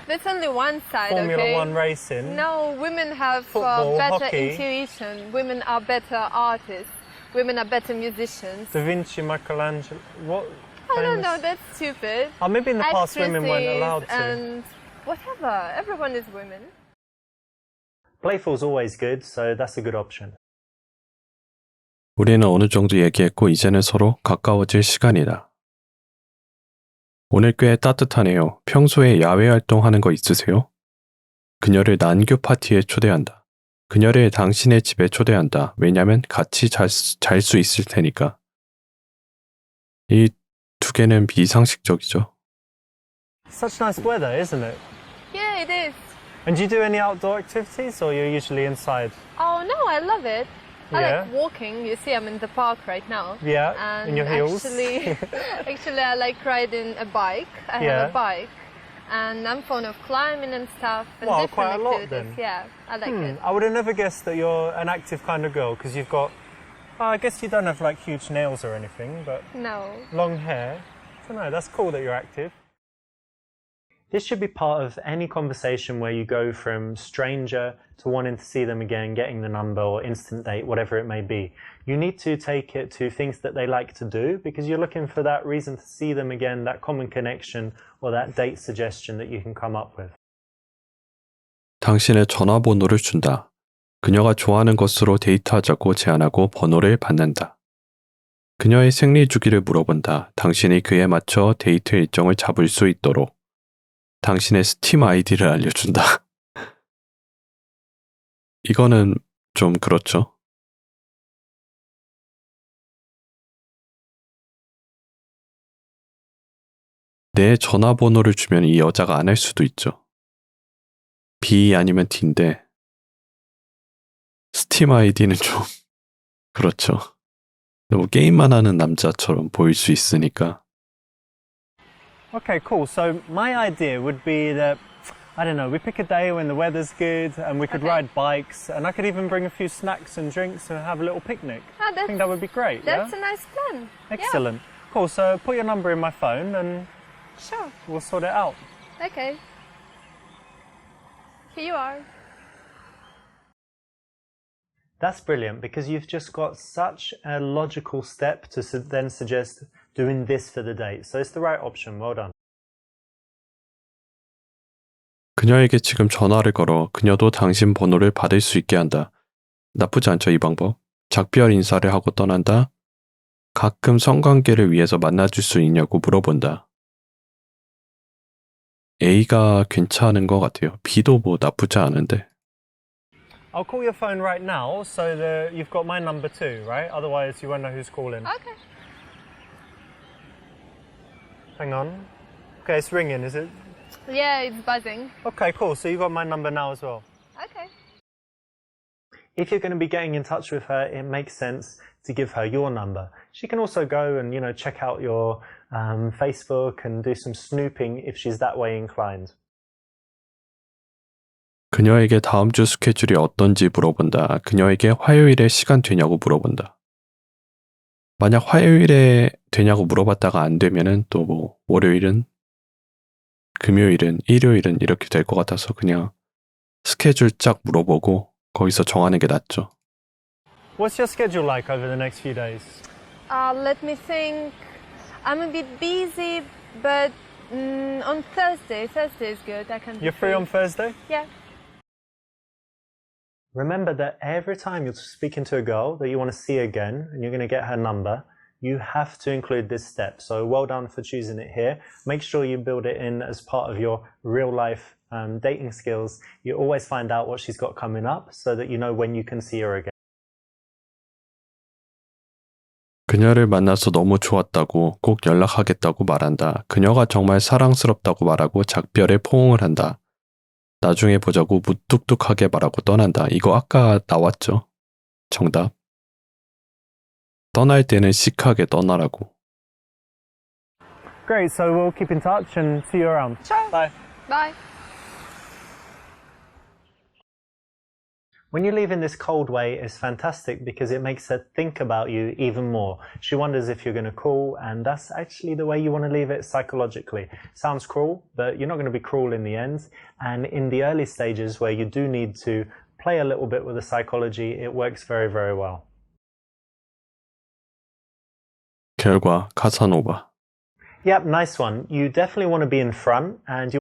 Speaker 6: That's only one side,
Speaker 2: Formula
Speaker 6: okay?
Speaker 2: One racing.
Speaker 6: No, women have
Speaker 2: Football,
Speaker 6: better
Speaker 2: hockey.
Speaker 6: intuition. Women are better artists. Women are better musicians.
Speaker 2: Da Vinci, Michelangelo. What?
Speaker 6: I don't
Speaker 2: famous-
Speaker 6: know, that's stupid.
Speaker 2: Oh, maybe in the past women weren't
Speaker 6: Actresses
Speaker 2: allowed to.
Speaker 6: and whatever. Everyone is women.
Speaker 2: Playful's always good, so that's a good option.
Speaker 1: 우리는 어느 정도 얘기했고 이제는 서로 가까워질 시간이다. 오늘 꽤 따뜻하네요. 평소에 야외 활동하는 거 있으세요? 그녀를 난교 파티에 초대한다. 그녀를 당신의 집에 초대한다. 왜냐면 같이 잘 수 있을 테니까. 이 두 개는 비상식적이죠.
Speaker 2: Such nice weather, isn't it?
Speaker 6: Yeah, it is.
Speaker 2: And do you do any outdoor activities, or you're usually inside?
Speaker 6: Oh no, I love it. I
Speaker 2: Yeah.
Speaker 6: like walking. You see, I'm in the park right now.
Speaker 2: Yeah,
Speaker 6: And
Speaker 2: in your heels.
Speaker 6: actually, I like riding a bike. I
Speaker 2: Yeah.
Speaker 6: have a bike, and I'm fond of climbing and stuff and
Speaker 2: Wow,
Speaker 6: different
Speaker 2: quite a lot
Speaker 6: activities.
Speaker 2: then.
Speaker 6: Yeah, I like it.
Speaker 2: I would have never guessed that you're an active kind of girl because you've got. I guess you don't have like huge nails or anything, but
Speaker 6: No.
Speaker 2: long hair. I don't know. That's cool that you're active. This should be part of any conversation where you go from stranger to wanting to see them again, getting the number or instant date, whatever it may be. You need to take it to things that they like to do because you're looking for that reason to see them again, that common connection or that date suggestion that you can come up with.
Speaker 1: 당신의 전화번호를 준다. 그녀가 좋아하는 것으로 데이트하자고 제안하고 번호를 받는다. 그녀의 생리 주기를 물어본다. 당신이 그에 맞춰 데이트 일정을 잡을 수 있도록. 당신의 스팀 아이디를 알려준다. 이거는 좀 그렇죠. 내 전화번호를 주면 이 여자가 안 할 수도 있죠. B 아니면 D인데 스팀 아이디는 좀 그렇죠. 너무 게임만 하는 남자처럼 보일 수 있으니까.
Speaker 2: Okay, cool. So my idea would be that, I don't know, we pick a day when the weather's good and we could ride bikes and I could even bring a few snacks and drinks and have a little picnic. I think that would be great,
Speaker 6: That's
Speaker 2: yeah?
Speaker 6: a nice plan.
Speaker 2: Excellent. Cool, so put your number in my phone and
Speaker 6: Yeah, sure.
Speaker 2: we'll sort it out.
Speaker 6: Okay. Here you are.
Speaker 2: That's brilliant because you've just got such a logical step to then suggest doing this for the date. So it's the right option. Well done.
Speaker 1: 그녀에게 지금 전화를 걸어 그녀도 당신 번호를 받을 수 있게 한다. 나쁘지 않죠, 이 방법. 작별 인사를 하고 떠난다. 가끔 성관계를 위해서 만나줄 수 있냐고 물어본다. A가 괜찮은 것 같아요. B도 뭐 나쁘지 않은데.
Speaker 2: I'll call your phone right now so that you've got my number too, right? Otherwise you won't know who's calling.
Speaker 6: Okay.
Speaker 2: Hang on. Okay, it's ringing, is it?
Speaker 6: Yeah, it's buzzing.
Speaker 2: Okay, cool. So you've got my number now as well.
Speaker 6: Okay.
Speaker 2: If you're going to be getting in touch with her, it makes sense to give her your number. She can also go and, check out your Facebook and do some snooping if she's that way inclined.
Speaker 1: 그녀에게 다음 주 스케줄이 어떤지 물어본다. 그녀에게 화요일에 시간 되냐고 물어본다. 만약 화요일에 되냐고 물어봤다가 안 되면은 또 뭐 월요일은, 금요일은, 일요일은 이렇게 될 것 같아서 그냥 스케줄 쫙 물어보고 거기서 정하는 게 낫죠.
Speaker 2: What's your schedule like over the next few days?
Speaker 6: Let me think. I'm a bit busy, but on Thursday is good. I can.
Speaker 2: You're free on Thursday?
Speaker 6: Yeah.
Speaker 2: Remember that every time you're speaking to a girl that you want to see again and you're going to get her number, you have to include this step. So well done for choosing it here. Make sure you build it in as part of your real life dating skills. You always find out what she's got coming up so that you know when you can see her again.
Speaker 1: 그녀를 만나서 너무 좋았다고 꼭 연락하겠다고 말한다. 그녀가 정말 사랑스럽다고 말하고 작별에 포옹을 한다. 나중에 보자고 무뚝뚝하게 말하고 떠난다. 이거 아까 나왔죠? 정답. 떠날 때는 시크하게 떠나라고.
Speaker 2: Great, so we'll keep in touch and see you around.
Speaker 6: Sure.
Speaker 2: Bye.
Speaker 6: Bye.
Speaker 2: When you leave in this cold way, it's fantastic because it makes her think about you even more. She wonders if you're going to call, and that's actually the way you want to leave it psychologically. Sounds cruel, but you're not going to be cruel in the end. And in the early stages where you do need to play a little bit with the psychology, it works very, very well.
Speaker 1: 결과 카사노바.
Speaker 2: Yep, nice one. You definitely want to be in front and you